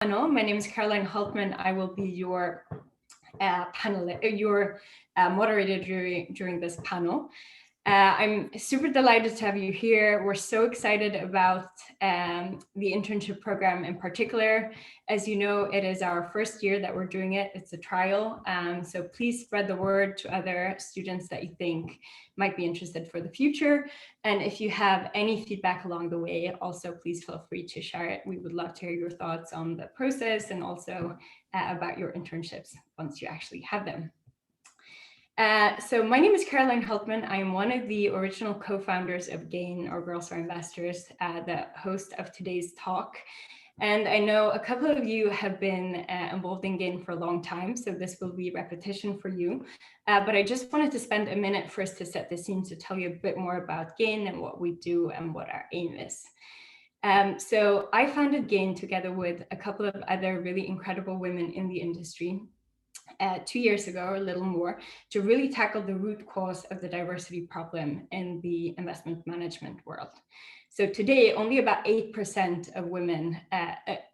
panel. My name is Caroline Hultman. I will be your moderator during this panel. I'm super delighted to have you here. We're so excited about the internship program in particular. As you know, it is our first year that we're doing it. It's a trial. So please spread the word to other students that you think might be interested for the future. And if you have any feedback along the way, also please feel free to share it. We would love to hear your thoughts on the process and also about your internships once you actually have them. So my name is Caroline Hultman. I am one of the original co-founders of GAIN, or Girls Are Investors, the host of today's talk. And I know a couple of you have been involved in GAIN for a long time, so this will be repetition for you. But I just wanted to spend a minute first to set the scene to tell you a bit more about GAIN and what we do and what our aim is. So I founded GAIN together with a couple of other really incredible women in the industry 2 years ago, or a little more, to really tackle the root cause of the diversity problem in the investment management world. So today, only about 8% of women,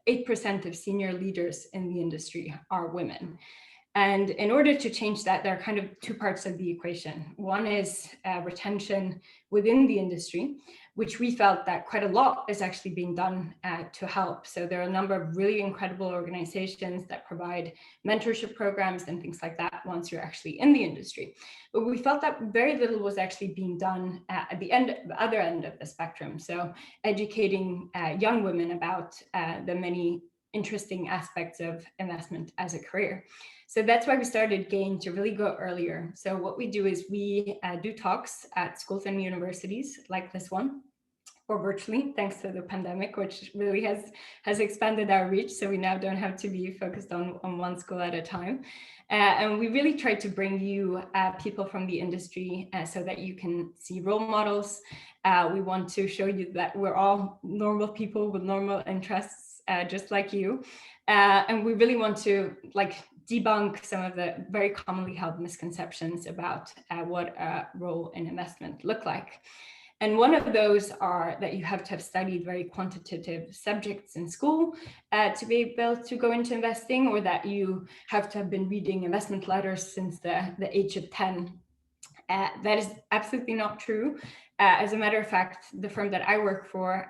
8% of senior leaders in the industry are women. And in order to change that, there are kind of two parts of the equation. One is retention within the industry, which we felt that quite a lot is actually being done to help. So there are a number of really incredible organizations that provide mentorship programs and things like that once you're actually in the industry. But we felt that very little was actually being done at the other end of the spectrum. So educating young women about the many interesting aspects of investment as a career. So that's why we started GAIN, to really go earlier. So what we do is we do talks at schools and universities like this one, or virtually, thanks to the pandemic, which really has expanded our reach. So we now don't have to be focused on one school at a time. And we really try to bring you people from the industry so that you can see role models. We want to show you that we're all normal people with normal interests, just like you. And we really want to debunk some of the very commonly held misconceptions about what a role in investment look like. And one of those are that you have to have studied very quantitative subjects in school to be able to go into investing, or that you have to have been reading investment letters since the age of 10. That is absolutely not true. As a matter of fact, the firm that I work for,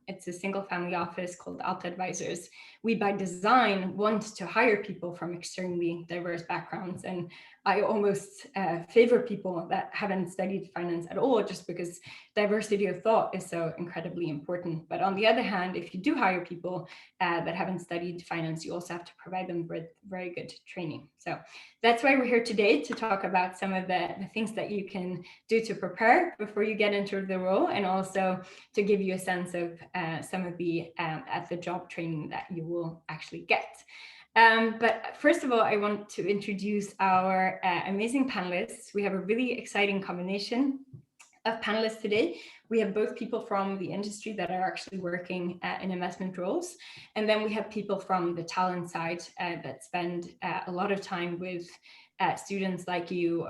it's a single family office called Alta Advisors. We by design want to hire people from extremely diverse backgrounds. And I almost favor people that haven't studied finance at all, just because diversity of thought is so incredibly important. But on the other hand, if you do hire people that haven't studied finance, you also have to provide them with very good training. So that's why we're here today, to talk about some of the things that you can do to prepare before you get into the role, and also to give you a sense of some of the at the job training that you will actually get. But first of all, I want to introduce our amazing panelists. We have a really exciting combination of panelists today. We have both people from the industry that are actually working in investment roles, and then we have people from the talent side that spend a lot of time with students like you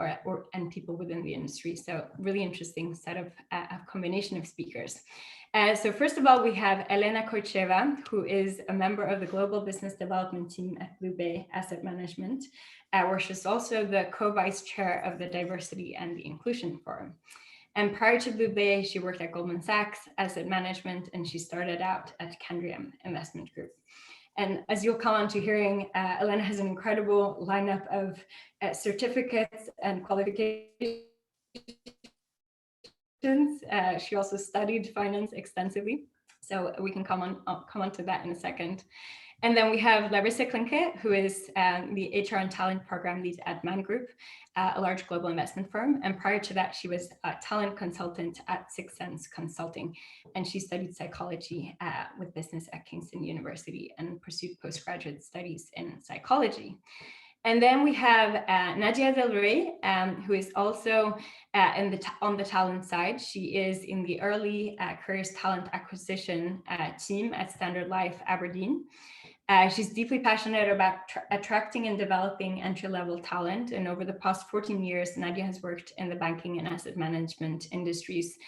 and people within the industry. So really interesting set of combination of speakers. So first of all, we have Elena Koycheva, who is a member of the Global Business Development Team at Blue Bay Asset Management, where she's also the co-vice chair of the Diversity and the Inclusion Forum. And prior to Blue Bay, she worked at Goldman Sachs Asset Management, and she started out at Kendriam Investment Group. And as you'll come on to hearing, Elena has an incredible lineup of certificates and qualifications. She also studied finance extensively, so we can come on to that in a second. And then we have Larissa Klinke, who is the HR and talent program lead at Man Group, a large global investment firm. And prior to that, she was a talent consultant at Sixth Sense Consulting. And she studied psychology with business at Kingston University and pursued postgraduate studies in psychology. And then we have Nadia Del Rey, who is also on the talent side. She is in the early careers talent acquisition team at Standard Life Aberdeen. She's deeply passionate about attracting and developing entry-level talent. And over the past 14 years, Nadia has worked in the banking and asset management industries,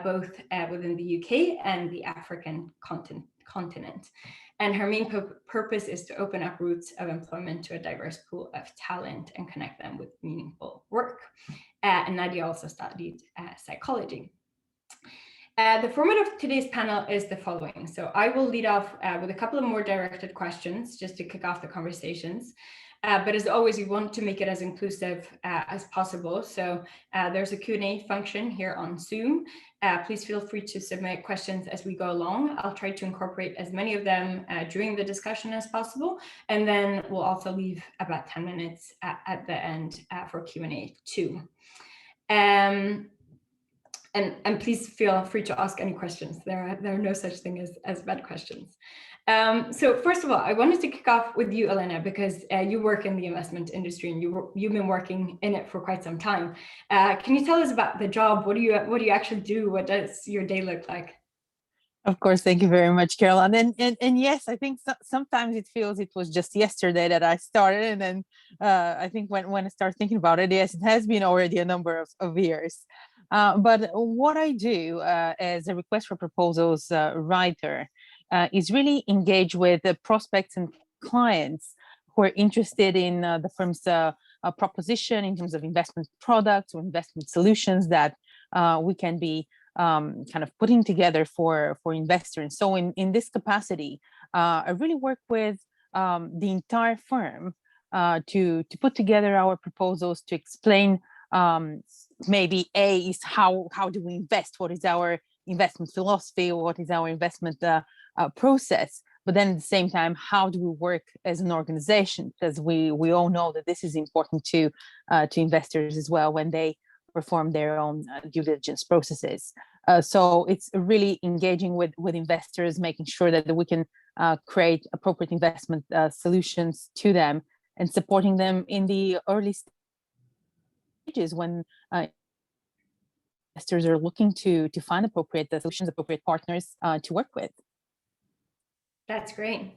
both within the UK and the African continent. And her main purpose is to open up routes of employment to a diverse pool of talent and connect them with meaningful work. And Nadia also studied psychology. The format of today's panel is the following. So I will lead off with a couple of more directed questions just to kick off the conversations. But as always, we want to make it as inclusive as possible. So there's a Q&A function here on Zoom. Please feel free to submit questions as we go along. I'll try to incorporate as many of them during the discussion as possible. And then we'll also leave about 10 minutes at the end for Q&A too. And please feel free to ask any questions. There are no such thing as bad questions. So first of all, I wanted to kick off with you, Elena, because you work in the investment industry and you've been working in it for quite some time. Can you tell us about the job? What do you actually do? What does your day look like? Of course, thank you very much, Caroline. And yes, I think sometimes it feels it was just yesterday that I started, and then I think when I start thinking about it, yes, it has been already a number of years. But what I do as a request for proposals writer is really engage with the prospects and clients who are interested in the firm's proposition in terms of investment products or investment solutions that we can be kind of putting together for investors. So in this capacity, I really work with the entire firm to put together our proposals, to explain maybe is how do we invest? What is our investment philosophy? What is our investment process? But then at the same time, how do we work as an organization? Because we all know that this is important to investors as well when they perform their own due diligence processes. So it's really engaging with investors, making sure that we can create appropriate investment solutions to them and supporting them in the early stages when investors are looking to find appropriate solutions, appropriate partners to work with. That's great.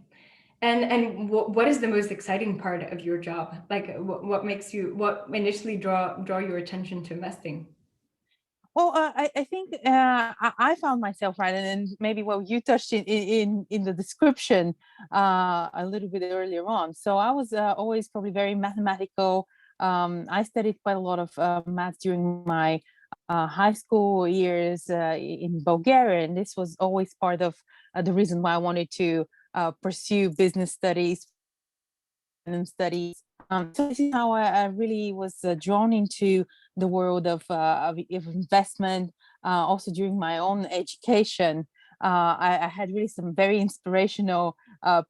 And what is the most exciting part of your job? Like what initially draw your attention to investing? Well, I think I found myself right, and maybe you touched in the description a little bit earlier on. So I was always probably very mathematical. I studied quite a lot of math during my high school years in Bulgaria, and this was always part of the reason why I wanted to pursue business studies and studies. So this is how I really was drawn into the world of investment. Also during my own education, I had really some very inspirational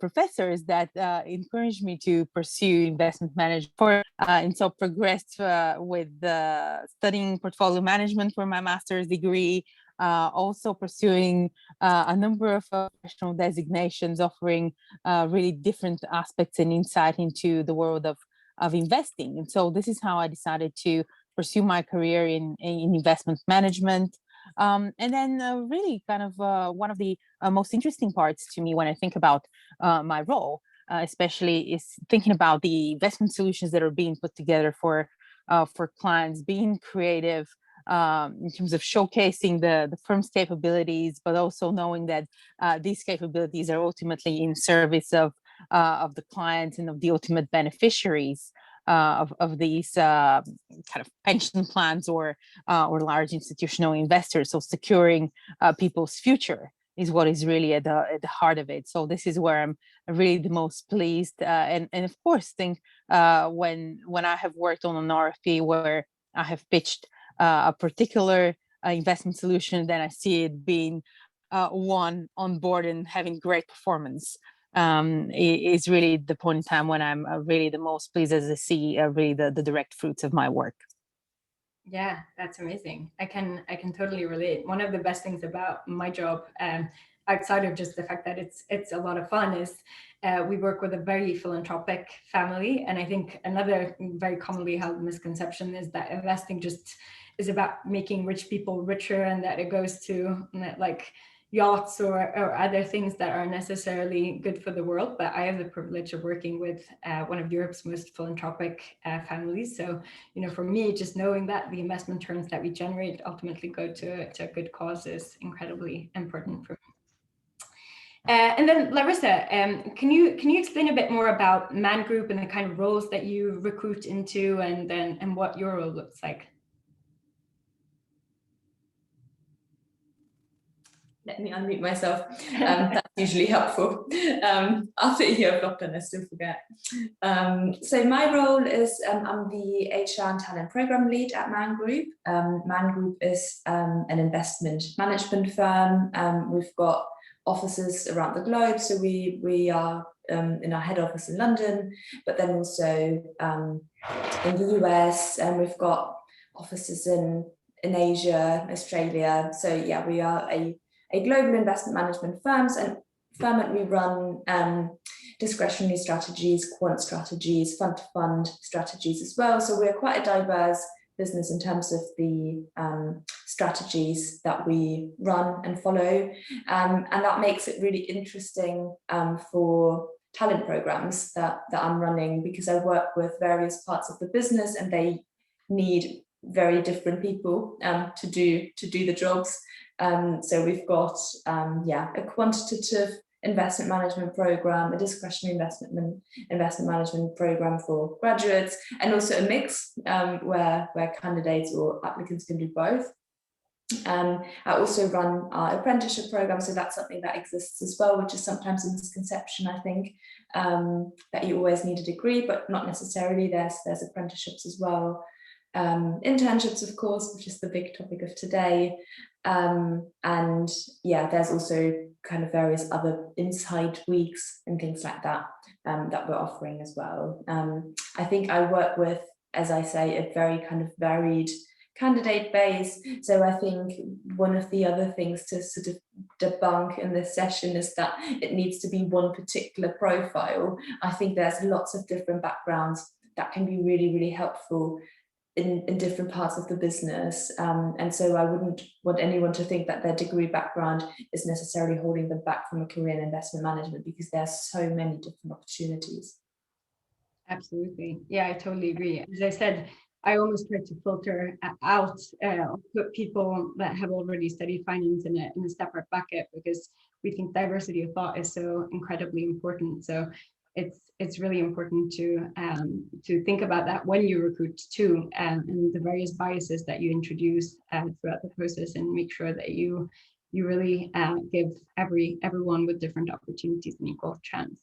professors that encouraged me to pursue investment management, and so progressed with studying portfolio management for my master's degree. Also pursuing a number of professional designations, offering really different aspects and insight into the world of investing. And so this is how I decided to pursue my career in investment management. And then really kind of one of the most interesting parts to me when I think about my role, especially is thinking about the investment solutions that are being put together for clients, being creative, in terms of showcasing the firm's capabilities, but also knowing that these capabilities are ultimately in service of the clients and of the ultimate beneficiaries of these kind of pension plans or large institutional investors. So securing people's future is what is really at the heart of it. So this is where I'm really the most pleased, and of course think when I have worked on an RFP where I have pitched a particular investment solution, then I see it being one on board and having great performance. Is really the point in time when I'm really the most pleased as I see really the direct fruits of my work. Yeah, that's amazing. I can totally relate. One of the best things about my job, outside of just the fact that it's a lot of fun, is we work with a very philanthropic family. And I think another very commonly held misconception is that investing just is about making rich people richer, and that it goes to like yachts or other things that are necessarily good for the world. But I have the privilege of working with one of Europe's most philanthropic families. So, for me, just knowing that the investment returns that we generate ultimately go to a good cause is incredibly important for me. And then Larissa, can you explain a bit more about Man Group and the kind of roles that you recruit into, and what your role looks like? Let me unmute myself. That's usually helpful. After a year of lockdown, I still forget. So my role is I'm the HR and talent program lead at Man Group. Man Group is an investment management firm. We've got offices around the globe. So we are in our head office in London, but then also in the US, and we've got offices in Asia, Australia. So yeah, we are a global investment management firm, and we run discretionary strategies, quant strategies, fund-to-fund strategies as well. So we're quite a diverse business in terms of the strategies that we run and follow, and that makes it really interesting for talent programs that I'm running, because I work with various parts of the business and they need very different people to do the jobs. So we've got a quantitative investment management program, a discretionary investment management program for graduates, and also a mix where candidates or applicants can do both. I also run our apprenticeship program, so that's something that exists as well, which is sometimes a misconception, I think, that you always need a degree, but not necessarily. There's apprenticeships as well. Internships, of course, which is the big topic of today. And yeah, there's also kind of various other inside weeks and things like that that we're offering as well. I think I work with, as I say, a very kind of varied candidate base. So I think one of the other things to sort of debunk in this session is that it needs to be one particular profile. I think there's lots of different backgrounds that can be really, really helpful in different parts of the business, and so I wouldn't want anyone to think that their degree background is necessarily holding them back from a career in investment management, because there are so many different opportunities. Absolutely, yeah, I totally agree. As I said, I almost try to filter out, put people that have already studied finance in a separate bucket, because we think diversity of thought is so incredibly important. So it's really important to think about that when you recruit too, and the various biases that you introduce throughout the process, and make sure that you really give everyone with different opportunities an equal chance.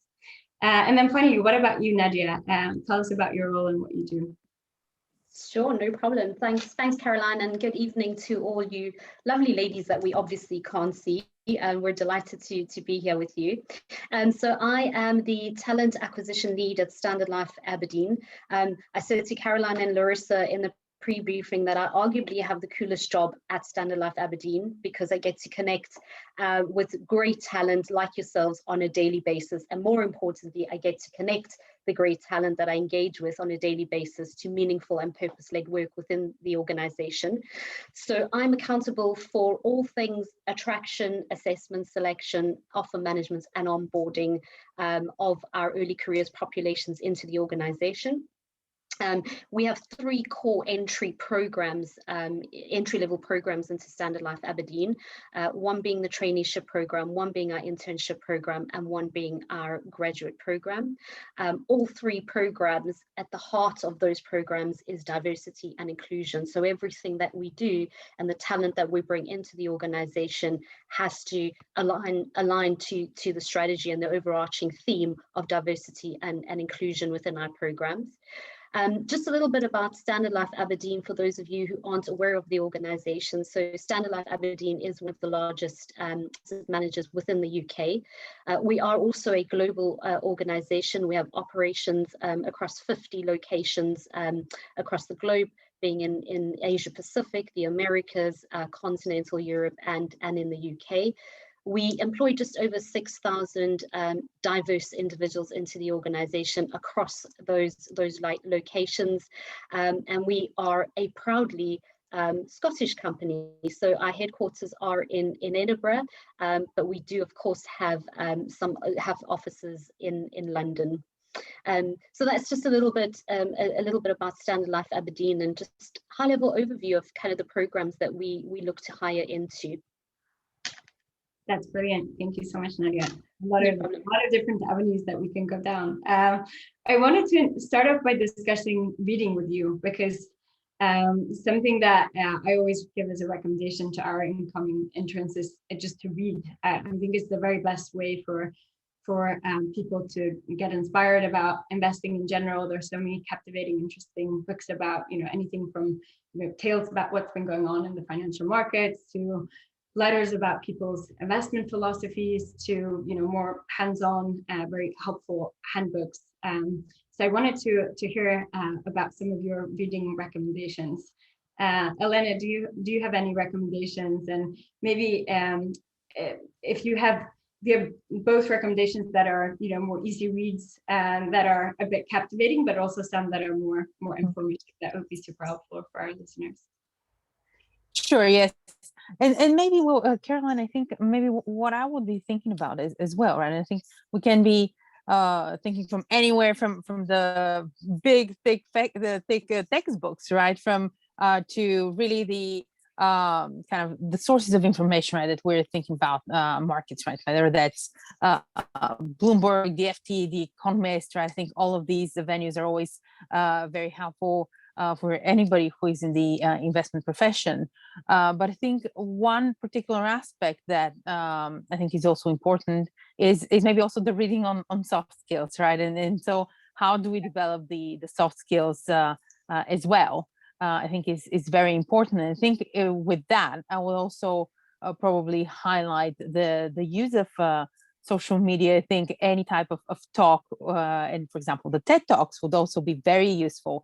And then finally, what about you, Nadia? Tell us about your role and what you do. Sure, no problem. Thanks, Caroline, and good evening to all you lovely ladies that we obviously can't see. And we're delighted to be here with you. And so I am the talent acquisition lead at Standard Life Aberdeen. I said to Caroline and Larissa in the pre-briefing that I arguably have the coolest job at Standard Life Aberdeen, because I get to connect with great talent like yourselves on a daily basis. And more importantly, I get to connect the great talent that I engage with on a daily basis to meaningful and purpose-led work within the organization. So I'm accountable for all things attraction, assessment, selection, offer management, and onboarding of our early careers populations into the organization. We have 3 core entry programs, entry-level programs into Standard Life Aberdeen, one being the traineeship program, one being our internship program, and one being our graduate program. All 3 programs, at the heart of those programs is diversity and inclusion. So everything that we do and the talent that we bring into the organization has to align to the strategy and the overarching theme of diversity and inclusion within our programs. Just a little bit about Standard Life Aberdeen for those of you who aren't aware of the organisation. So Standard Life Aberdeen is one of the largest managers within the UK. We are also a global organisation. We have operations across 50 locations across the globe, being in Asia Pacific, the Americas, continental Europe, and in the UK. We employ just over 6,000 diverse individuals into the organisation across those locations, and we are a proudly Scottish company. So our headquarters are in Edinburgh, but we do of course have offices in London. So that's just a little bit about Standard Life Aberdeen, and just high-level overview of kind of the programs that we look to hire into. That's brilliant. Thank you so much, Nadia. A lot No of problem. different avenues that we can go down. I wanted to start off by discussing reading with you, because something that I always give as a recommendation to our incoming interns is just to read. I think it's the very best way for people to get inspired about investing in general. There's so many captivating, interesting books about, anything from, tales about what's been going on in the financial markets, to letters about people's investment philosophies, to, more hands-on, very helpful handbooks. So I wanted to hear about some of your reading recommendations. Elena, do you have any recommendations? And maybe if you have both recommendations that are, more easy reads and that are a bit captivating, but also some that are more informative, that would be super helpful for our listeners. Sure, yes. And maybe, Caroline, I think maybe what I would be thinking about is as well, right? I think we can be thinking from anywhere, from the big thick textbooks, right? From to really the kind of the sources of information, right, that we're thinking about markets, right? Whether that's Bloomberg, the FT, the Economist, right? I think all of these venues are always very helpful for anybody who is in the investment profession. But I think one particular aspect that I think is also important is maybe also the reading on soft skills, right? And so how do we develop the soft skills as well? I think is very important. And I think with that, I will also probably highlight the use of social media. I think any type of talk, and for example, the TED Talks would also be very useful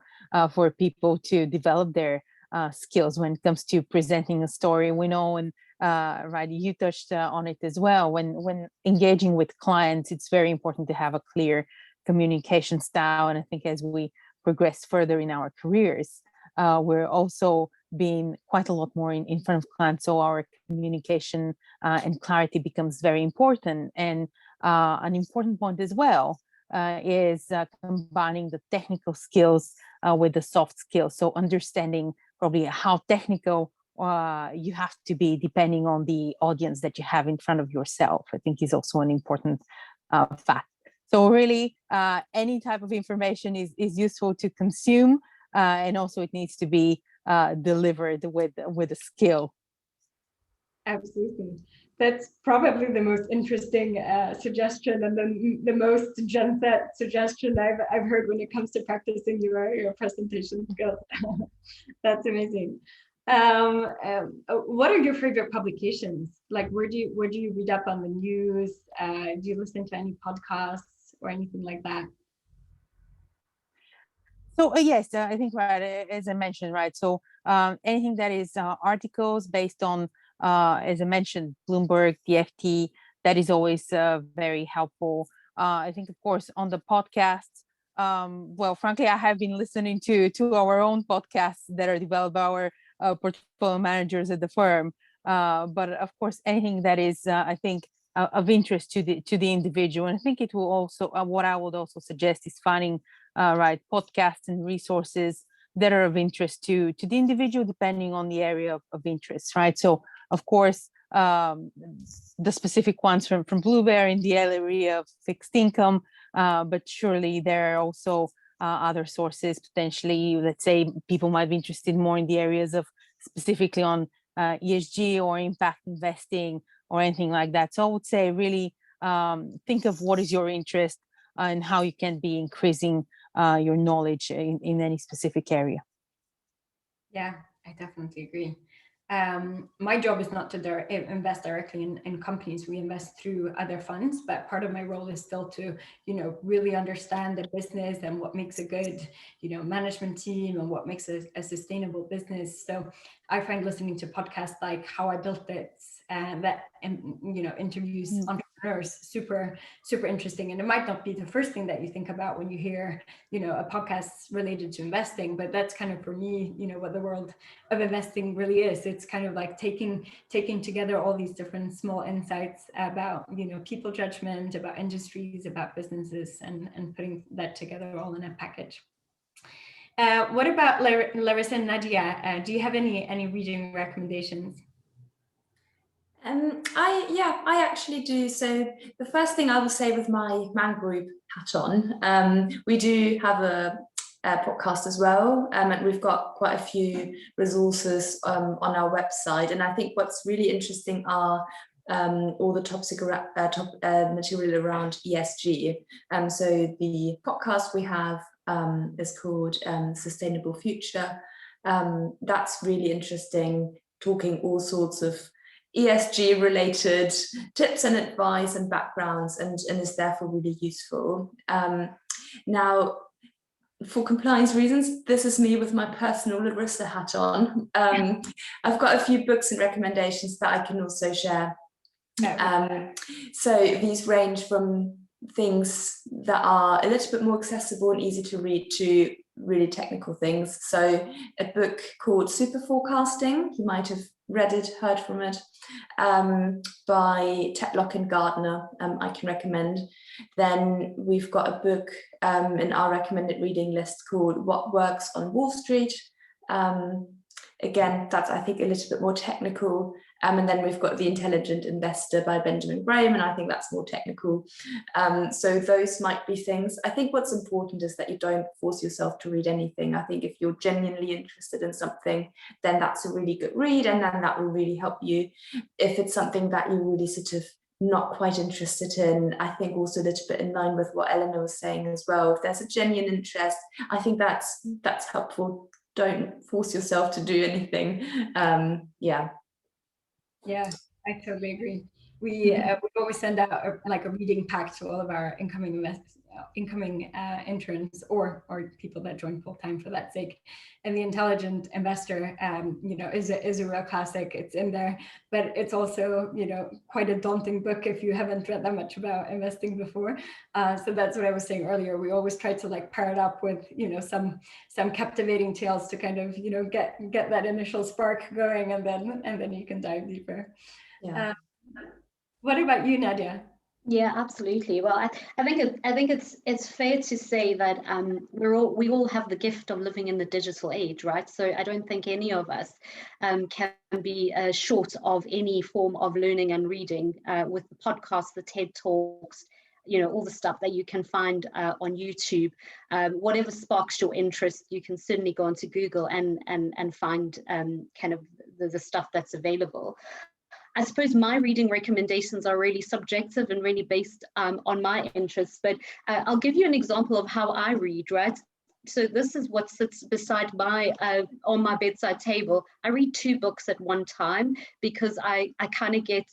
for people to develop their skills when it comes to presenting a story. We know, and right, you touched on it as well, when engaging with clients, it's very important to have a clear communication style. And I think as we progress further in our careers, we're also being quite a lot more in front of clients, so our communication and clarity becomes very important. And an important point as well is combining the technical skills with the soft skills. So understanding probably how technical you have to be depending on the audience that you have in front of yourself, I think is also an important fact. So really, any type of information is useful to consume, and also it needs to be delivered with a skill. Absolutely. That's probably the most interesting suggestion, and the most Gen Z suggestion I've heard when it comes to practicing your presentation skills. That's amazing. What are your favorite publications? Like, where do you read up on the news? Do you listen to any podcasts or anything like that? So yes, I think, right, as I mentioned, right. So anything that is articles based on, as I mentioned, Bloomberg, the FT, that is always very helpful. I think, of course, on the podcasts, well, frankly, I have been listening to our own podcasts that are developed by our portfolio managers at the firm. But of course, anything that is, I think, of interest to the individual. And I think it will also, what I would also suggest is finding right, podcasts and resources that are of interest to the individual, depending on the area of interest, right? So, of course, the specific ones from Blueberry in the area of fixed income, but surely there are also other sources potentially. Let's say people might be interested more in the areas of specifically on ESG or impact investing or anything like that. So I would say really think of what is your interest and how you can be increasing your knowledge in any specific area. Yeah, I definitely agree. My job is not to invest directly in companies. We invest through other funds, but part of my role is still to, really understand the business and what makes a good, management team and what makes a sustainable business. So I find listening to podcasts like How I Built It that interviews entrepreneurs super, super interesting. And it might not be the first thing that you think about when you hear, a podcast related to investing, but that's kind of, for me, what the world of investing really is. It's kind of like taking together all these different small insights about, people judgment, about industries, about businesses, and putting that together all in a package. What about Larissa and Nadia? Do you have any reading recommendations? I actually do. So the first thing I will say with my man group hat on, we do have a podcast as well, and we've got quite a few resources on our website. And I think what's really interesting are all the material around ESG. So the podcast we have is called Sustainable Future. That's really interesting, talking all sorts of ESG related tips and advice and backgrounds, and is therefore really useful. Now, for compliance reasons, this is me with my personal Larissa hat on. I've got a few books and recommendations that I can also share. So these range from things that are a little bit more accessible and easy to read to really technical things. So a book called Super Forecasting, you might have read it, heard from it, by Tetlock and Gardner, I can recommend. Then we've got a book in our recommended reading list called What Works on Wall Street. Again, that's, I think, a little bit more technical. And then we've got The Intelligent Investor by Benjamin Graham, and I think that's more technical. So those might be things. I think what's important is that you don't force yourself to read anything. I think if you're genuinely interested in something, then that's a really good read, and then that will really help you. If it's something that you're really sort of not quite interested in, I think also a little bit in line with what Elena was saying as well, if there's a genuine interest, I think that's helpful. Don't force yourself to do anything. Yeah, I totally agree. We always send out a reading pack to all of our incoming interns or people that join full time for that sake. And The Intelligent Investor, is a real classic. It's in there, but it's also, quite a daunting book if you haven't read that much about investing before. So that's what I was saying earlier. We always try to pair it up with, some captivating tales to kind of, get that initial spark going, and then you can dive deeper. Yeah. What about you, Nadia? Yeah, absolutely. Well, I think it's fair to say that we all have the gift of living in the digital age, right? So I don't think any of us can be short of any form of learning and reading with the podcasts, the TED Talks, all the stuff that you can find on YouTube. Whatever sparks your interest, you can certainly go onto Google and find kind of the stuff that's available. I suppose my reading recommendations are really subjective and really based on my interests, but I'll give you an example of how I read, right? So this is what sits beside on my bedside table. I read 2 books at one time because I kind of get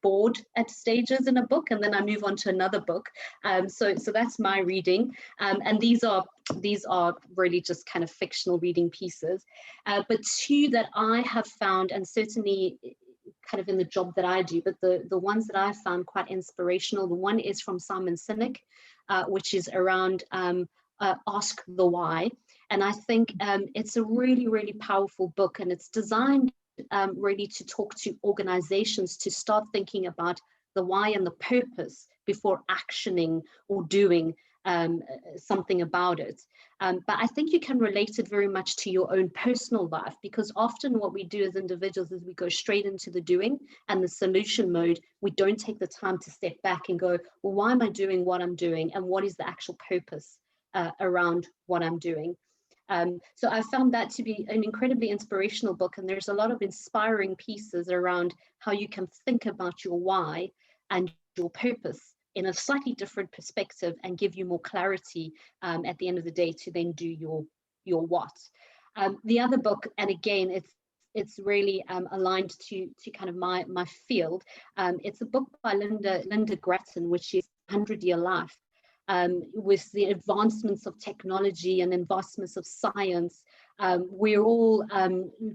bored at stages in a book, and then I move on to another book. So that's my reading, and these are really just kind of fictional reading pieces. But 2 that I have found, and certainly kind of in the job that I do, but the ones that I found quite inspirational, the one is from Simon Sinek, which is around Ask the Why. And I think it's a really, really powerful book, and it's designed really to talk to organizations to start thinking about the why and the purpose before actioning or doing something about it. But I think you can relate it very much to your own personal life, because often what we do as individuals is we go straight into the doing and the solution mode. We don't take the time to step back and go, well, why am I doing what I'm doing, and what is the actual purpose around what I'm doing? So I found that to be an incredibly inspirational book, and there's a lot of inspiring pieces around how you can think about your why and your purpose in a slightly different perspective and give you more clarity at the end of the day to then do your what. The other book, and again, it's really aligned to kind of my field. It's a book by Linda Grattan, which is 100-Year Life. With the advancements of technology and advancements of science, we're all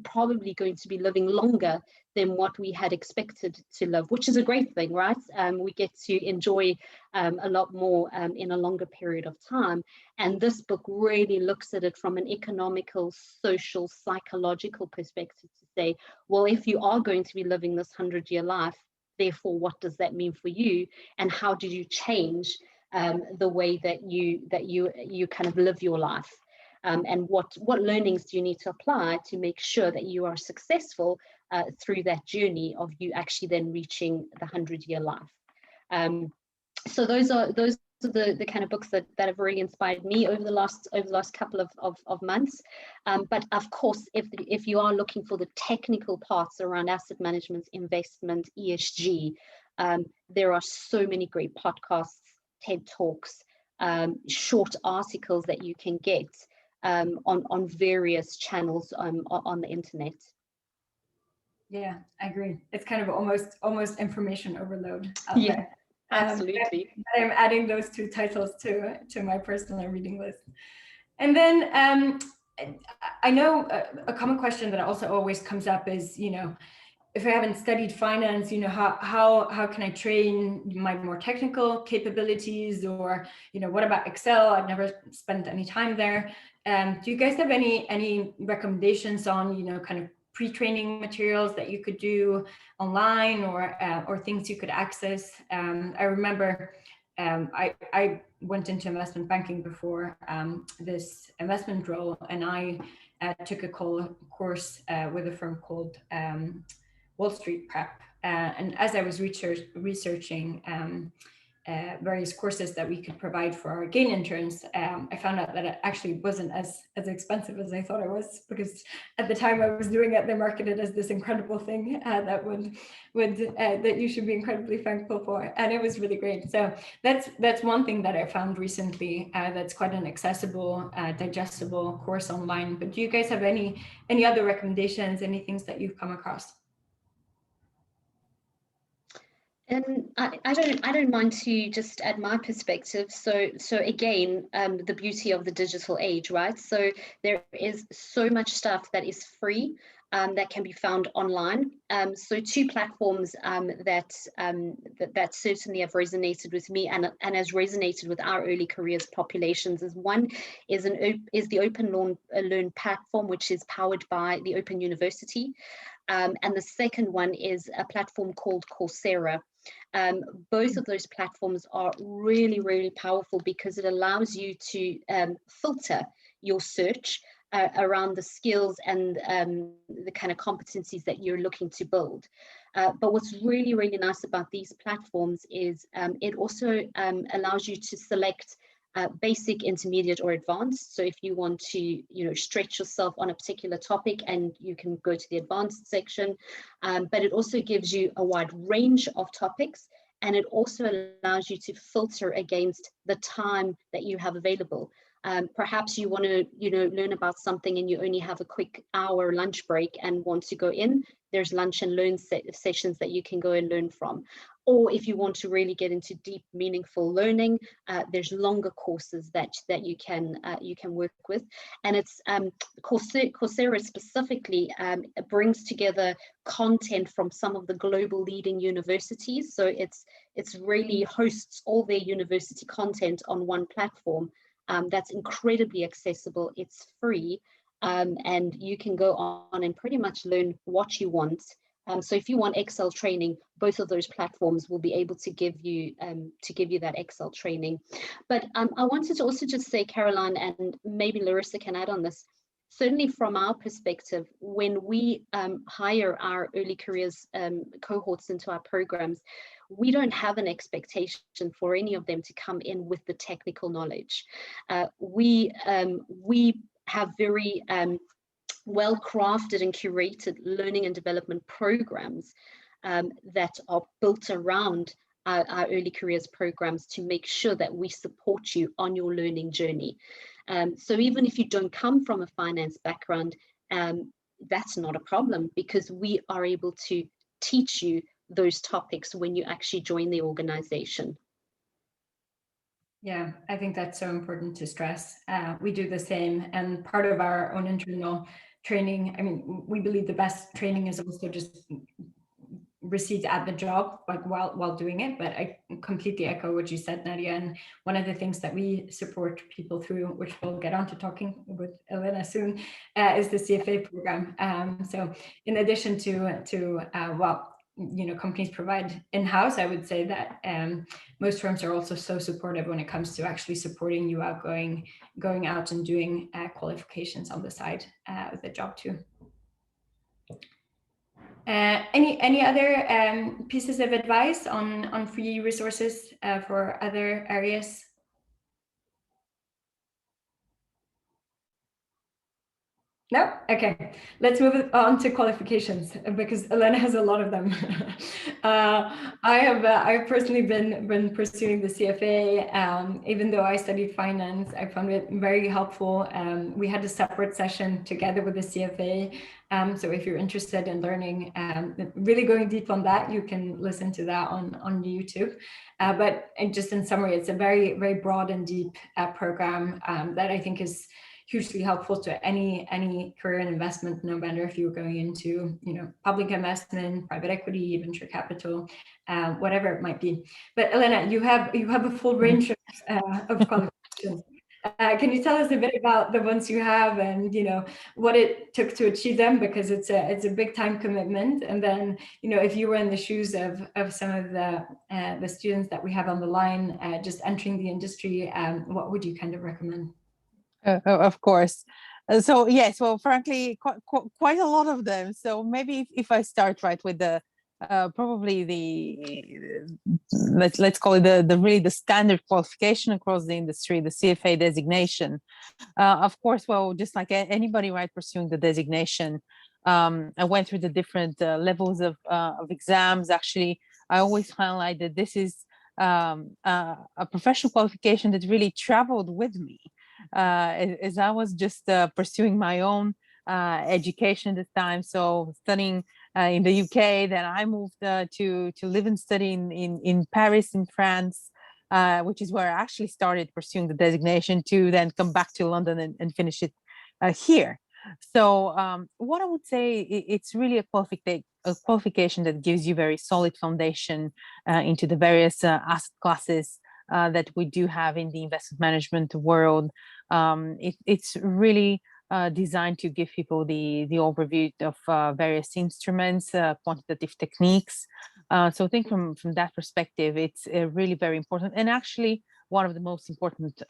probably going to be living longer than what we had expected to live, which is a great thing, right? We get to enjoy a lot more in a longer period of time. And this book really looks at it from an economical, social, psychological perspective to say, well, if you are going to be living this 100-year life, therefore, what does that mean for you? And how do you change the way that you kind of live your life? and what learnings do you need to apply to make sure that you are successful through that journey of you actually then reaching the 100-year life. So those are the kind of books that have really inspired me over the last couple of months. But of course, if you are looking for the technical parts around asset management, investment, ESG, there are so many great podcasts, TED Talks, short articles that you can get on various channels on the internet. Yeah, I agree. It's kind of almost information overload out Yeah, there. absolutely. I'm adding those two titles to my personal reading list. And then I know a common question that also always comes up is, if I haven't studied finance, how can I train my more technical capabilities, or, what about Excel? I've never spent any time there. Do you guys have any recommendations on, kind of pre-training materials that you could do online, or things you could access? I remember I went into investment banking before this investment role, and I took a course with a firm called Wall Street Prep. And as I was researching various courses that we could provide for our gain interns, I found out that it actually wasn't as expensive as I thought it was, because at the time I was doing it, they marketed as this incredible thing that you should be incredibly thankful for, and it was really great. So that's one thing that I found recently that's quite an accessible, digestible course online. But do you guys have any other recommendations, any things that you've come across? And I don't mind to just add my perspective. So again, the beauty of the digital age, right? So there is so much stuff that is free that can be found online. So two platforms that certainly have resonated with me and has resonated with our early careers populations is one is the Open Learn platform, which is powered by the Open University. And the second one is a platform called Coursera. Both of those platforms are really, really powerful because it allows you to filter your search around the skills and the kind of competencies that you're looking to build. But what's really, really nice about these platforms is it also allows you to select basic, intermediate, or advanced. So if you want to, stretch yourself on a particular topic, and you can go to the advanced section, but it also gives you a wide range of topics, and it also allows you to filter against the time that you have available. Perhaps you want to, learn about something and you only have a quick hour lunch break and want to go in. There's lunch and learn sessions that you can go and learn from. Or if you want to really get into deep, meaningful learning, there's longer courses that you can work with. And it's Coursera specifically brings together content from some of the global leading universities. So it's really hosts all their university content on one platform. That's incredibly accessible. It's free, and you can go on and pretty much learn what you want. So if you want Excel training, both of those platforms will be able to give you that Excel training. But I wanted to also just say, Caroline, and maybe Larissa can add on this, certainly from our perspective, when we hire our early careers cohorts into our programs, we don't have an expectation for any of them to come in with the technical knowledge. We have very well-crafted and curated learning and development programs that are built around our early careers programs to make sure that we support you on your learning journey. So even if you don't come from a finance background, that's not a problem, because we are able to teach you those topics when you actually join the organization. Yeah, I think that's so important to stress. We do the same, and part of our own internal training, I mean, we believe the best training is also just received at the job, like while doing it. But I completely echo what you said, Nadia. And one of the things that we support people through, which we'll get on to talking with Elena soon, is the CFA program. So in addition to companies provide in-house, I would say that most firms are also so supportive when it comes to actually supporting you out going out and doing qualifications on the side with the job too. Any other pieces of advice on free resources for other areas? No? Okay, let's move on to qualifications because Elena has a lot of them. I've personally been pursuing the CFA. Even though I studied finance, I found it very helpful. We had a separate session together with the CFA. So if you're interested in learning, really going deep on that, you can listen to that on YouTube. But just in summary, it's a very, very broad and deep program that I think is hugely helpful to any career in investment, no matter if you're going into public investment, private equity, venture capital, whatever it might be. But Elena, you have a full range of qualifications. Can you tell us a bit about the ones you have and what it took to achieve them, because it's a big time commitment, and then if you were in the shoes of some of the students that we have on the line just entering the industry, what would you kind of recommend? Of course. So yes, well, frankly, quite a lot of them. So maybe if I start right with the probably the let's call it the really the standard qualification across the industry, the CFA designation. Of course, well, just like anybody, right, pursuing the designation, I went through the different levels of exams. Actually, I always highlight that this is a professional qualification that really traveled with me. As I was just pursuing my own education at the time, so studying in the UK. Then I moved to live and study in Paris, in France, which is where I actually started pursuing the designation, to then come back to London and finish it here. So what I would say, it's really a qualification that gives you very solid foundation into the various asset classes that we do have in the investment management world. It's really designed to give people the overview of various instruments, quantitative techniques. So I think from that perspective, it's really very important. And actually, one of the most important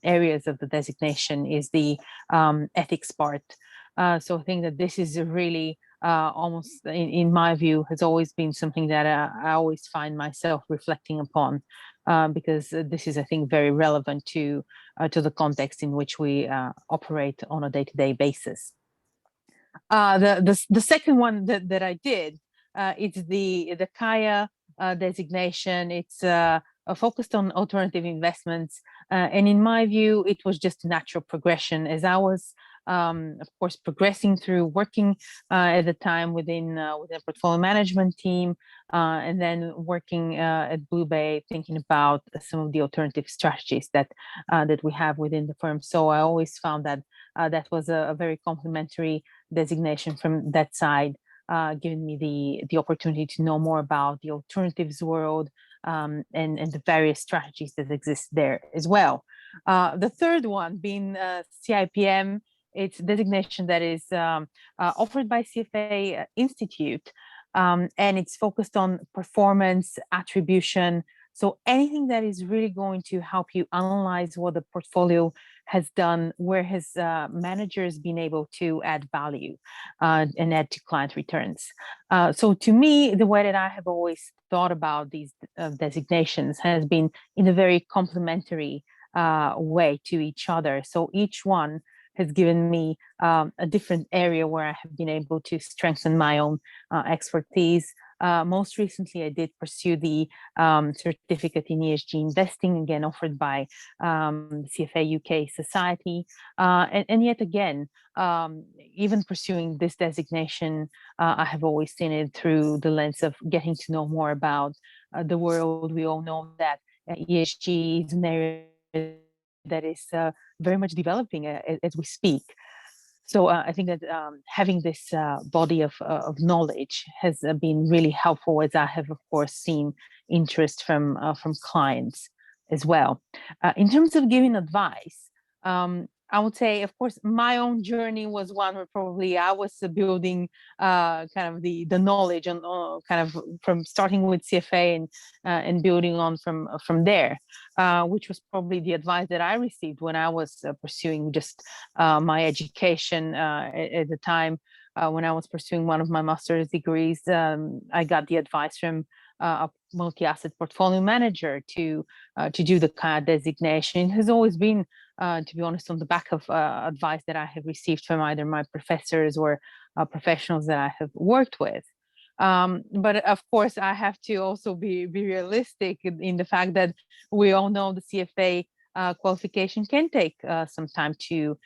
areas of the designation is the ethics part. So I think that this is really almost, in my view, has always been something that I always find myself reflecting upon, because this is, I think, very relevant to the context in which we operate on a day-to-day basis. The second one that I did, it's the Kaya designation. It's focused on alternative investments, and in my view, it was just a natural progression as I was, of course, progressing through working at the time within a portfolio management team, and then working at Blue Bay, thinking about some of the alternative strategies that we have within the firm. So I always found that that was a very complementary designation from that side, giving me the opportunity to know more about the alternatives world, and the various strategies that exist there as well. The third one being CIPM. It's a designation that is offered by CFA Institute, and it's focused on performance attribution. So anything that is really going to help you analyze what the portfolio has done, where has managers been able to add value and add to client returns. So to me, the way that I have always thought about these designations has been in a very complementary way to each other. So each one has given me a different area where I have been able to strengthen my own expertise. Most recently, I did pursue the certificate in ESG investing, again offered by CFA UK Society. And yet again, even pursuing this designation, I have always seen it through the lens of getting to know more about the world. We all know that ESG is an area that is very much developing as we speak. So I think that having this body of knowledge has been really helpful, as I have, of course, seen interest from clients as well. In terms of giving advice, I would say, of course, my own journey was one where probably I was building kind of the knowledge on kind of from starting with CFA and building on from there, which was probably the advice that I received when I was pursuing just my education at the time. When I was pursuing one of my master's degrees, I got the advice from a multi-asset portfolio manager to do the kind of designation. It has always been, to be honest, on the back of advice that I have received from either my professors or professionals that I have worked with. But of course, I have to also be realistic in the fact that we all know the CFA qualification can take some time to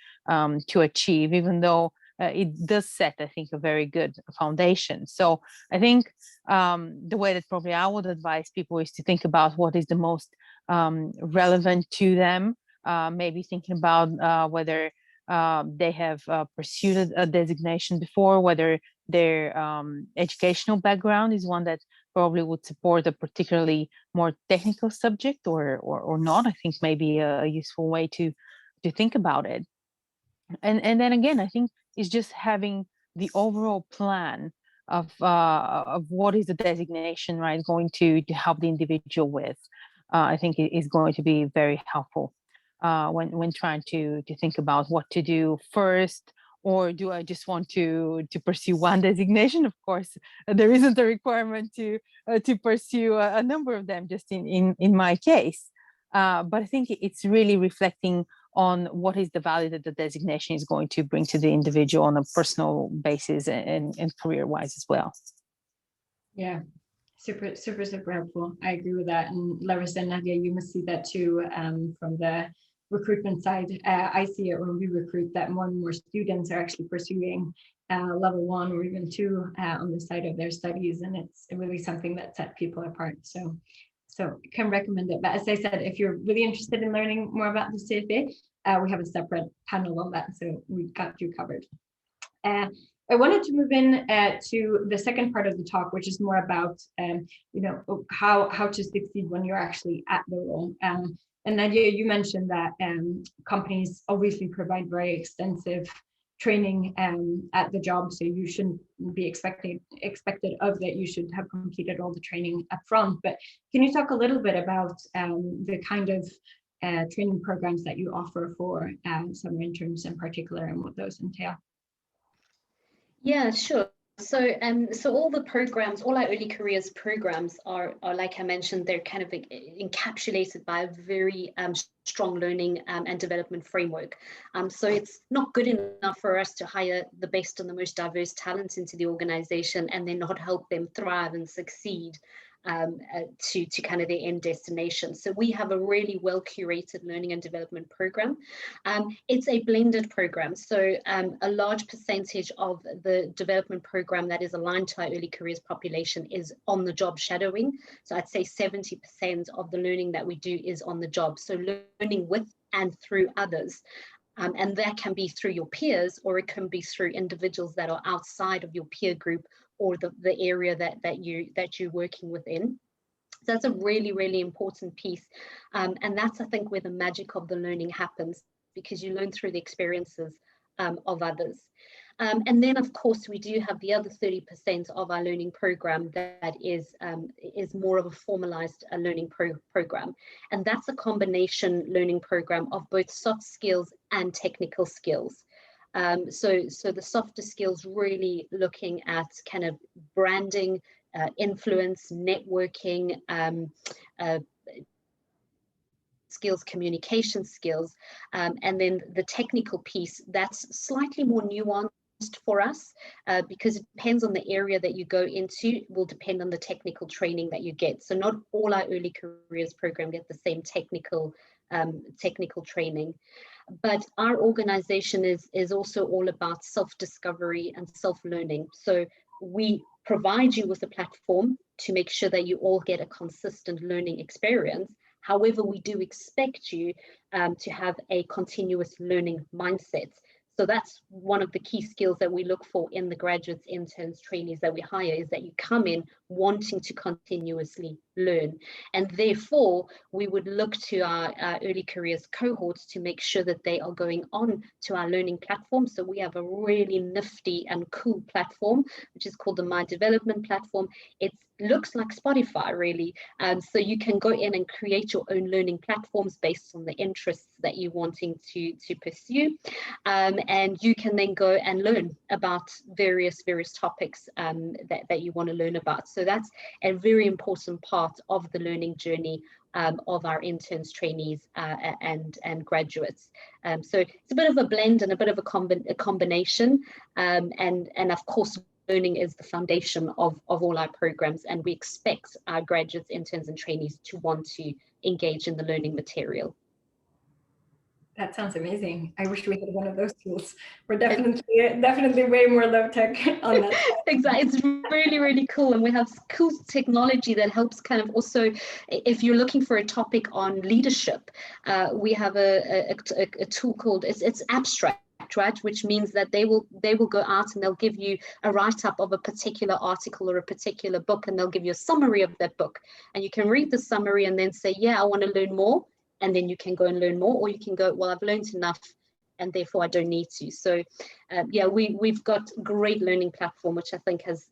achieve, even though it does set, I think, a very good foundation. So I think the way that probably I would advise people is to think about what is the most relevant to them. Maybe thinking about whether they have pursued a designation before, whether their educational background is one that probably would support a particularly more technical subject or not. I think maybe a useful way to think about it. And then again, I think it's just having the overall plan of what is the designation, right, going to help the individual with. I think it is going to be very helpful when trying to think about what to do first, or do I just want to pursue one designation? Of course, there isn't a requirement to pursue a number of them, just in my case. But I think it's really reflecting on what is the value that the designation is going to bring to the individual on a personal basis and career-wise as well. Yeah, super helpful. I agree with that. And Larissa and Nadia, you must see that too from the recruitment side. I see it when we recruit that more and more students are actually pursuing level 1 or even 2 on the side of their studies, and it's really something that sets people apart. So can recommend it. But as I said, if you're really interested in learning more about the CFA, we have a separate panel on that, so we've got you covered. I wanted to move in to the second part of the talk, which is more about how to succeed when you're actually at the role. And Nadia, you mentioned that companies obviously provide very extensive training at the job, so you shouldn't be expected of that. You should have completed all the training up front. But can you talk a little bit about the kind of training programs that you offer for summer interns in particular, and what those entail? Yeah, sure. So all the programs, all our early careers programs are like I mentioned, they're kind of encapsulated by a very strong learning and development framework. So it's not good enough for us to hire the best and the most diverse talent into the organization and then not help them thrive and succeed to kind of their end destination. So we have a really well curated learning and development program. It's a blended program. So a large percentage of the development program that is aligned to our early careers population is on the job shadowing. So I'd say 70% of the learning that we do is on the job. So learning with and through others. And that can be through your peers, or it can be through individuals that are outside of your peer group or the area that you're working within. So that's a really, really important piece. And that's, I think, where the magic of the learning happens, because you learn through the experiences of others. And then, of course, we do have the other 30% of our learning program that is more of a formalized learning program. And that's a combination learning program of both soft skills and technical skills. So the softer skills really looking at kind of branding, influence, networking, skills, communication skills, and then the technical piece that's slightly more nuanced for us because it depends on the area that you go into, will depend on the technical training that you get. So not all our early careers program get the same technical training. But our organization is also all about self-discovery and self-learning. So we provide you with a platform to make sure that you all get a consistent learning experience. However, we do expect you to have a continuous learning mindset. So that's one of the key skills that we look for in the graduates, interns, trainees that we hire, is that you come in wanting to continuously learn. And therefore, we would look to our early careers cohorts to make sure that they are going on to our learning platform. So we have a really nifty and cool platform, which is called the My Development platform. It looks like Spotify, really. So you can go in and create your own learning platforms based on the interests that you're wanting to pursue. And you can then go and learn about various topics that you want to learn about. So that's a very important part of the learning journey of our interns, trainees, and graduates. So it's a bit of a blend and a bit of a combination. And of course, learning is the foundation of all our programs, and we expect our graduates, interns, and trainees to want to engage in the learning material. That sounds amazing. I wish we had one of those tools. We're definitely way more low tech on that. Exactly. It's really cool. And we have cool technology that helps kind of also, if you're looking for a topic on leadership, we have a tool called, it's abstract, right? Which means that they will go out and they'll give you a write-up of a particular article or a particular book, and they'll give you a summary of that book. And you can read the summary and then say, yeah, I want to learn more. And then you can go and learn more, or you can go, well, I've learned enough and therefore I don't need to. So yeah, we've got a great learning platform, which I think is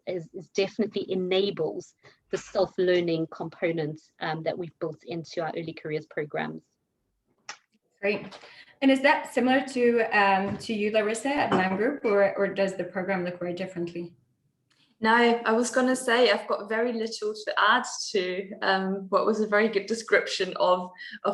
definitely enables the self-learning component that we've built into our early careers programs. Great. And is that similar to you, Larissa, at Man Group, or does the program look very differently? No, I was going to say I've got very little to add to what was a very good description of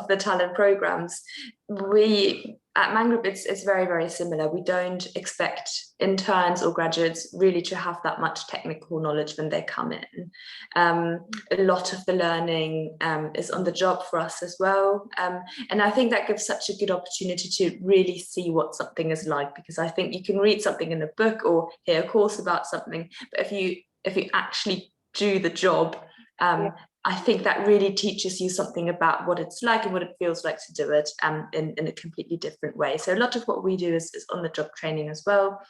the talent programs. We at Man Group, it's very similar. We don't expect interns or graduates really to have that much technical knowledge when they come in. A lot of the learning is on the job for us as well. And I think that gives such a good opportunity to really see what something is like, because I think you can read something in a book or hear a course about something, but if you actually do the job, I think that really teaches you something about what it's like and what it feels like to do it in a completely different way. So a lot of what we do is on the job training as well,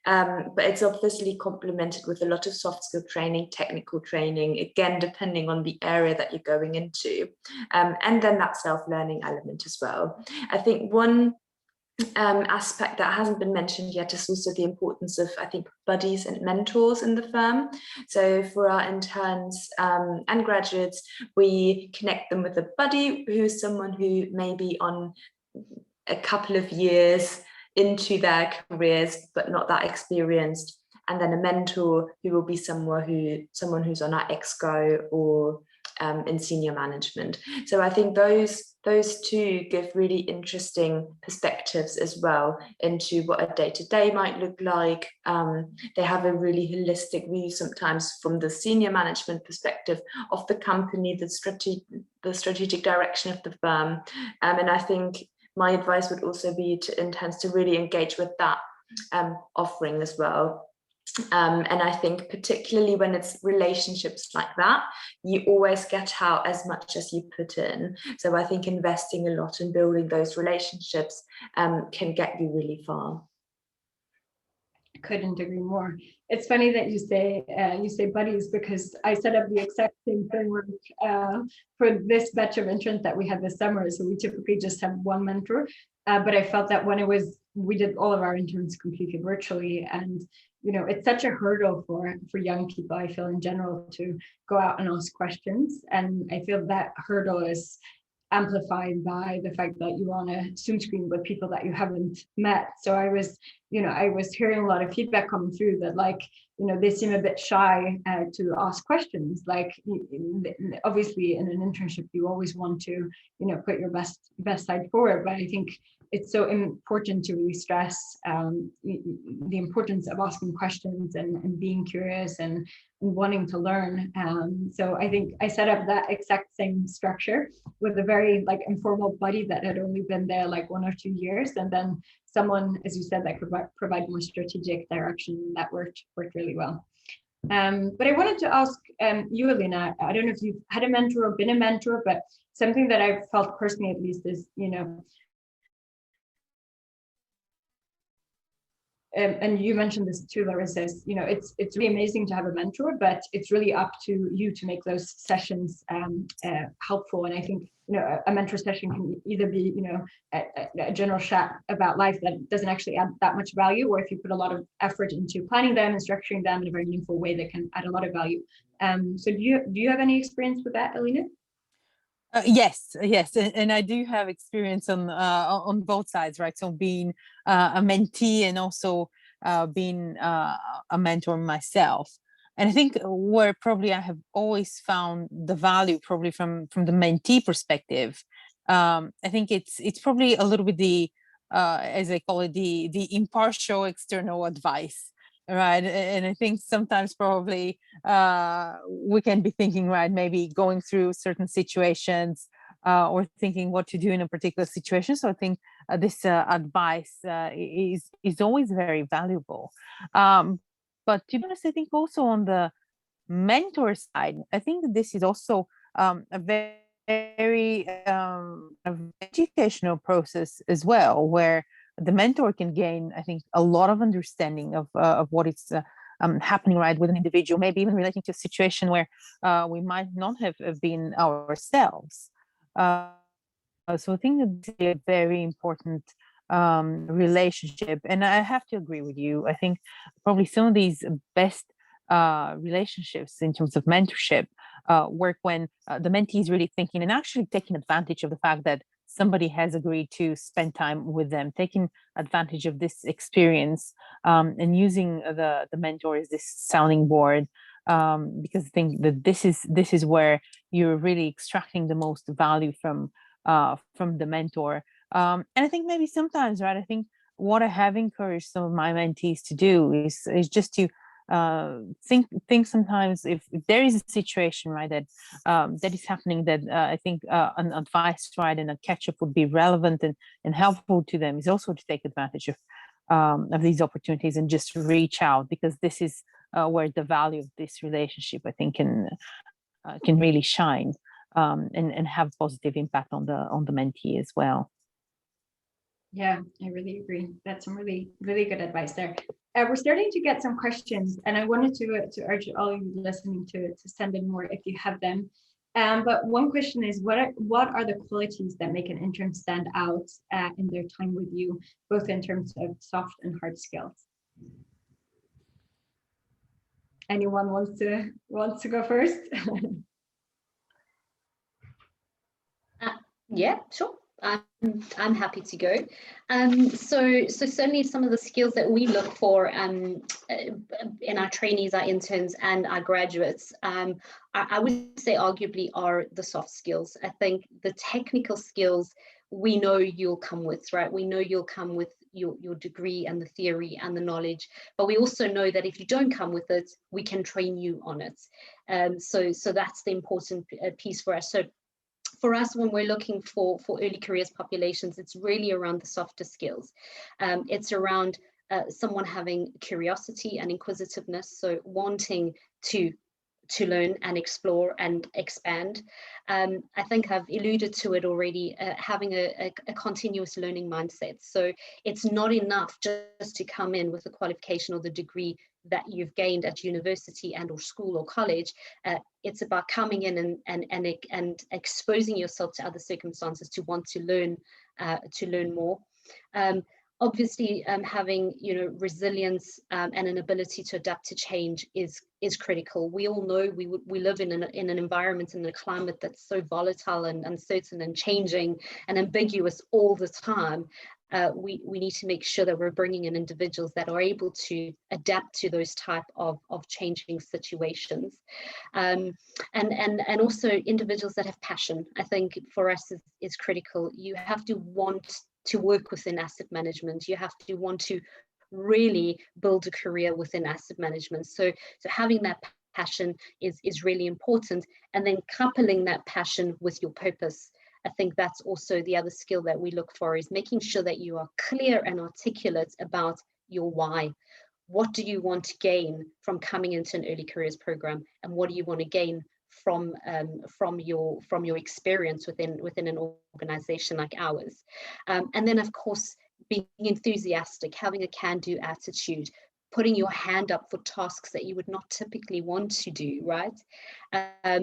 but it's obviously complemented with a lot of soft skill training, technical training, again, depending on the area that you're going into, and then that self-learning element as well. I think one aspect that hasn't been mentioned yet is also the importance of, I think, buddies and mentors in the firm. So for our interns and graduates, we connect them with a buddy who's someone who may be on a couple of years into their careers but not that experienced, and then a mentor who will be someone who's on our exco or in senior management. So I think those two give really interesting perspectives as well into what a day-to-day might look like. They have a really holistic view sometimes from the senior management perspective of the company, the strategic direction of the firm. And I think my advice would also be to interns to really engage with that offering as well. And I think particularly when it's relationships like that, you always get out as much as you put in. So I think investing a lot in building those relationships can get you really far. Couldn't agree more. It's funny that you say buddies, because I set up the exact same framework for this batch of interns that we had this summer. So we typically just have one mentor, but I felt that when we did all of our interns completely virtually, and it's such a hurdle for young people, I feel, in general, to go out and ask questions. And I feel that hurdle is amplified by the fact that you're on a Zoom screen with people that you haven't met. So I was hearing a lot of feedback coming through that, they seem a bit shy to ask questions. Like, obviously in an internship, you always want to, put your best side forward. But I think it's so important to really stress the importance of asking questions and being curious and wanting to learn. So I think I set up that exact same structure with a very informal buddy that had only been there 1 or 2 years, and then someone, as you said, that could provide more strategic direction. That worked really well. But I wanted to ask you, Elena, I don't know if you've had a mentor or been a mentor, but something that I've felt personally, at least, is and you mentioned this too, Larissa, it's really amazing to have a mentor, but it's really up to you to make those sessions helpful. And I think, a mentor session can either be, a general chat about life that doesn't actually add that much value, or if you put a lot of effort into planning them and structuring them in a very meaningful way, that can add a lot of value. So do you have any experience with that, Elena? Yes, and I do have experience on both sides, right? So being a mentee and also being a mentor myself. And I think where probably I have always found the value, probably from the mentee perspective, I think it's probably a little bit the as I call it, the impartial external advice. Right. And I think sometimes probably we can be thinking, right, maybe going through certain situations or thinking what to do in a particular situation. So I think this advice is always very valuable. But to be honest, I think also on the mentor side, I think that this is also a very educational process as well, where the mentor can gain, I think, a lot of understanding of what is happening, right, with an individual, maybe even relating to a situation where we might not have been ourselves. So I think that it's a very important relationship. And I have to agree with you. I think probably some of these best relationships in terms of mentorship work when the mentee is really thinking and actually taking advantage of the fact that somebody has agreed to spend time with them, taking advantage of this experience and using the mentor as this sounding board, because I think that this is where you're really extracting the most value from the mentor. And I think maybe sometimes, right, I think what I have encouraged some of my mentees to do is just to think sometimes if there is a situation, right, that that is happening, that I think an advice, right, and a catch-up would be relevant and helpful to them, is also to take advantage of these opportunities and just reach out, because this is where the value of this relationship, I think, can really shine and have positive impact on the mentee as well. Yeah, I really agree. That's some really, really good advice there. We're starting to get some questions, and I wanted to urge all of you listening to send in more if you have them. But one question is, what are the qualities that make an intern stand out in their time with you, both in terms of soft and hard skills? Anyone wants to go first? Yeah, sure. I'm happy to go. So certainly some of the skills that we look for in our trainees, our interns, and our graduates, I would say arguably are the soft skills. I think the technical skills we know you'll come with, right? We know you'll come with your degree and the theory and the knowledge, but we also know that if you don't come with it, we can train you on it. So that's the important piece for us. So for us, when we're looking for early careers populations, it's really around the softer skills. It's around someone having curiosity and inquisitiveness, so wanting to learn and explore and expand. I think I've alluded to it already, having a continuous learning mindset. So it's not enough just to come in with a qualification or the degree that you've gained at university and or school or college. It's about coming in and exposing yourself to other circumstances to want to learn more. Obviously, having resilience and an ability to adapt to change is critical. We all know we live in an environment, in a climate that's so volatile and uncertain and changing and ambiguous all the time. We need to make sure that we're bringing in individuals that are able to adapt to those type of changing situations, and also individuals that have passion. I think for us is critical. You have to want to work within asset management. You have to want to really build a career within asset management. So having that passion is really important, and then coupling that passion with your purpose. I think that's also the other skill that we look for, is making sure that you are clear and articulate about your why. What do you want to gain from coming into an early careers program, and what do you want to gain from your experience within an organization like ours? And then, of course, being enthusiastic, having a can-do attitude, putting your hand up for tasks that you would not typically want to do, right?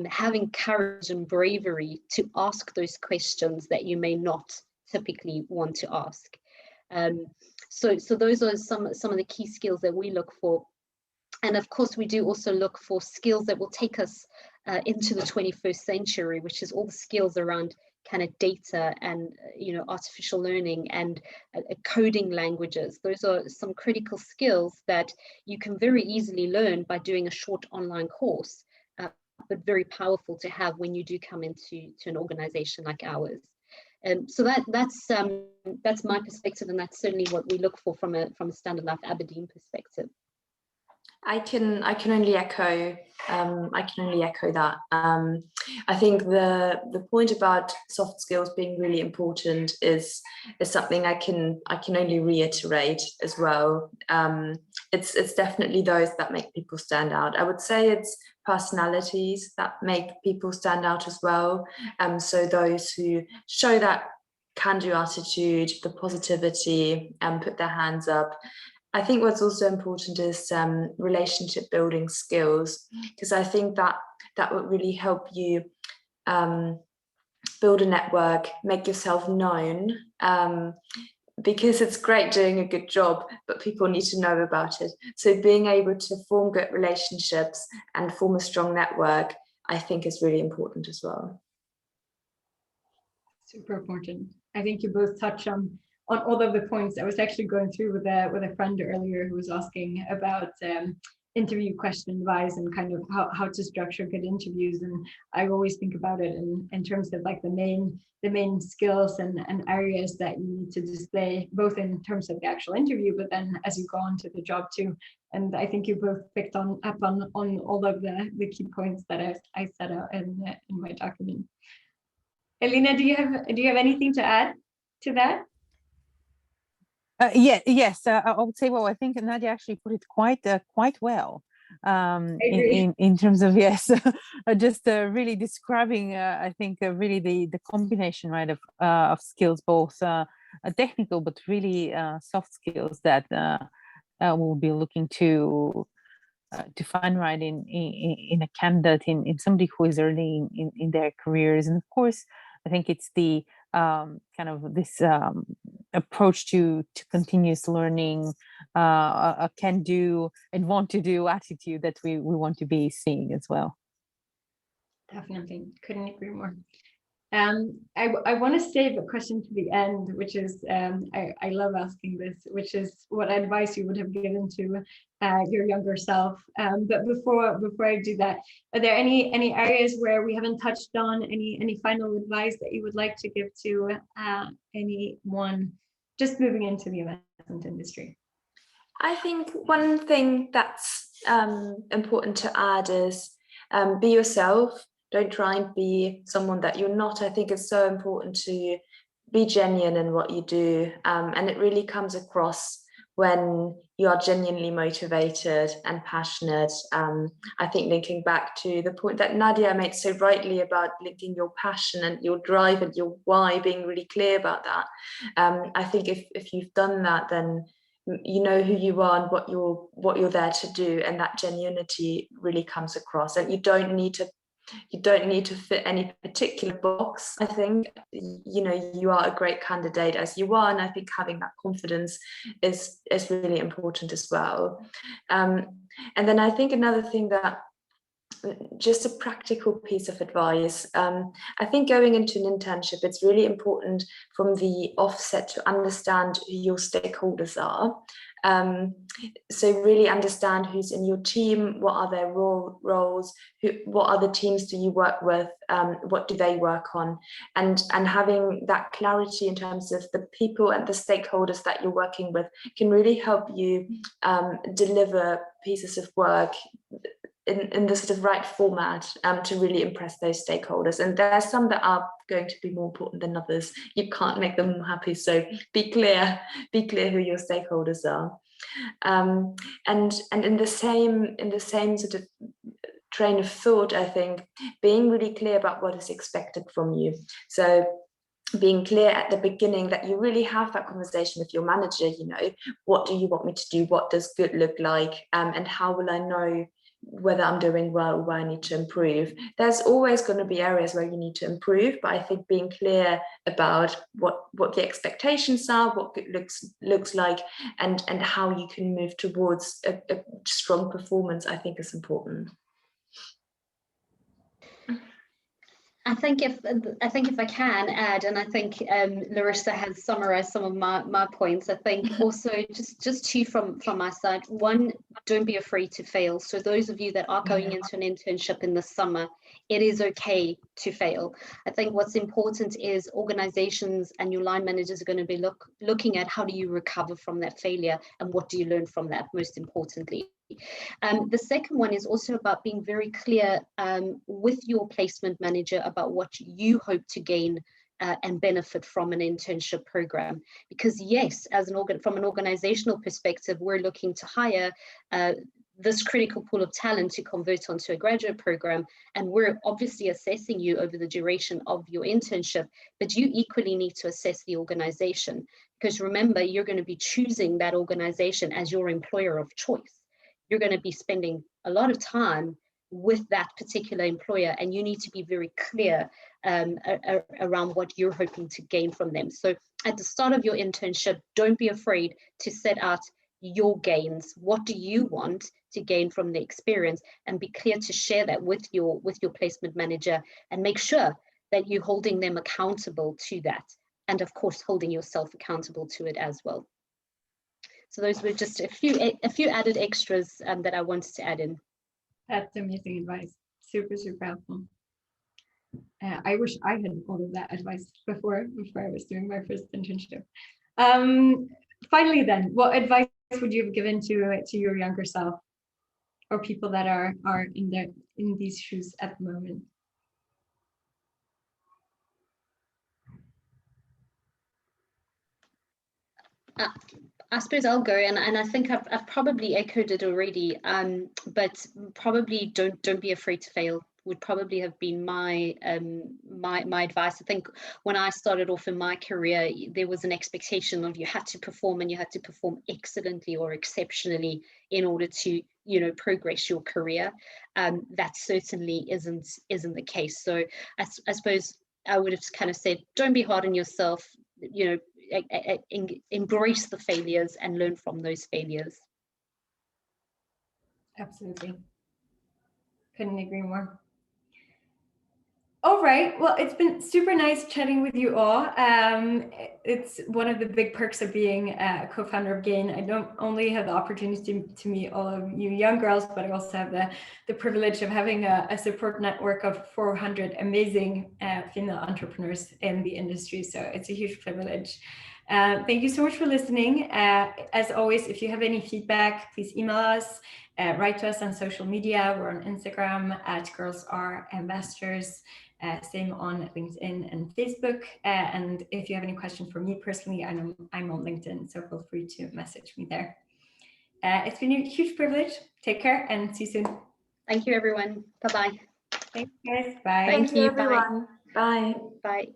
Having courage and bravery to ask those questions that you may not typically want to ask. So those are some of the key skills that we look for. And of course, we do also look for skills that will take us into the 21st century, which is all the skills around kind of data and artificial learning and coding languages. Those are some critical skills that you can very easily learn by doing a short online course, but very powerful to have when you do come into an organization like ours. So that's my perspective, and that's certainly what we look for from a Standard Life Aberdeen perspective. I can only echo that. I think the point about soft skills being really important is something I can only reiterate as well. It's definitely those that make people stand out. I would say it's personalities that make people stand out as well. So those who show that can-do attitude, the positivity, and put their hands up. I think what's also important is relationship building skills, because I think that would really help you build a network, make yourself known, because it's great doing a good job, but people need to know about it. So being able to form good relationships and form a strong network, I think is really important as well. Super important. I think you both touch on all of the points. I was actually going through with a friend earlier who was asking about interview question advice and kind of how to structure good interviews. And I always think about it in terms of like the main skills and areas that you need to display, both in terms of the actual interview, but then as you go on to the job too. And I think you both picked up on all of the key points that I set out in my document. Elena, do you have anything to add to that? Yes, I would say, well, I think Nadia actually put it quite well in terms of, yes, just really describing, I think, really the combination, right, of skills, both technical but really soft skills that we'll be looking to find, right, in a candidate, in somebody who is early in their careers. And of course, I think it's the kind of this approach to continuous learning, a can-do and want-to-do attitude that we want to be seeing as well. Definitely, couldn't agree more. I want to save a question to the end, which is, I love asking this, which is what advice you would have given to your younger self. But before I do that, are there any areas where we haven't touched on, any final advice that you would like to give to anyone just moving into the investment industry? I think one thing that's important to add is be yourself. Don't try and be someone that you're not. I think it's so important to be genuine in what you do. And it really comes across when you are genuinely motivated and passionate. I think linking back to the point that Nadia made so rightly about linking your passion and your drive and your why, being really clear about that. I think if you've done that, then you know who you are and what you're there to do, and that genuinity really comes across. And you don't need to fit any particular box. I think you are a great candidate as you are, and I think having that confidence is really important as well. And then I think another thing, that just a practical piece of advice, I think going into an internship, it's really important from the offset to understand who your stakeholders are. So really understand who's in your team, what are their roles, what other teams do you work with, what do they work on, and having that clarity in terms of the people and the stakeholders that you're working with can really help you deliver pieces of work in the sort of right format to really impress those stakeholders. And there are some that are going to be more important than others. You can't make them happy, so be clear who your stakeholders are. And in the same sort of train of thought, I think being really clear about what is expected from you. So being clear at the beginning that you really have that conversation with your manager, you know, what do you want me to do? What does good look like? And how will I know whether I'm doing well or where I need to improve? There's always going to be areas where you need to improve, but I think being clear about what the expectations are, what good looks like, and how you can move towards a strong performance, I think is important. I think if I can add, and I think Larissa has summarized some of my points. I think also just two from my side. One, don't be afraid to fail. So those of you that are going into an internship in the summer, it is okay to fail. I think what's important is organizations and your line managers are going to be looking at how do you recover from that failure and what do you learn from that, most importantly. The second one is also about being very clear with your placement manager about what you hope to gain and benefit from an internship program. Because yes, as from an organizational perspective, we're looking to hire this critical pool of talent to convert onto a graduate program, and we're obviously assessing you over the duration of your internship, but you equally need to assess the organization, because remember, you're going to be choosing that organization as your employer of choice. You're going to be spending a lot of time with that particular employer, and you need to be very clear around what you're hoping to gain from them. So at the start of your internship, don't be afraid to set out your gains. What do you want to gain from the experience, and be clear to share that with your placement manager, and make sure that you're holding them accountable to that, and of course holding yourself accountable to it as well. So those were just a few added extras that I wanted to add in. That's amazing advice. Super, super helpful. I wish I had all of that advice before I was doing my first internship. Finally then, what advice would you have given to your younger self, or people that are in these shoes at the moment? I suppose I'll go, and I think I've probably echoed it already, but probably don't be afraid to fail would probably have been my advice. I think when I started off in my career, there was an expectation of you had to perform, and you had to perform excellently or exceptionally in order to, you know, progress your career. That certainly isn't the case. So I suppose I would have kind of said, don't be hard on yourself, you know, embrace the failures and learn from those failures. Absolutely. Couldn't agree more. All right. Well, it's been super nice chatting with you all. It's one of the big perks of being a co-founder of GAIN. I don't only have the opportunity to meet all of you young girls, but I also have the privilege of having a support network of 400 amazing female entrepreneurs in the industry. So it's a huge privilege. Thank you so much for listening. As always, if you have any feedback, please email us, write to us on social media. We're on Instagram at Girls Are Ambassadors. Same on LinkedIn and Facebook. And if you have any questions for me personally, I'm on LinkedIn, so feel free to message me there. It's been a huge privilege. Take care and see you soon. Thank you, everyone. Bye-bye. Thanks, guys. Bye. Thank you, everyone. Bye. Bye.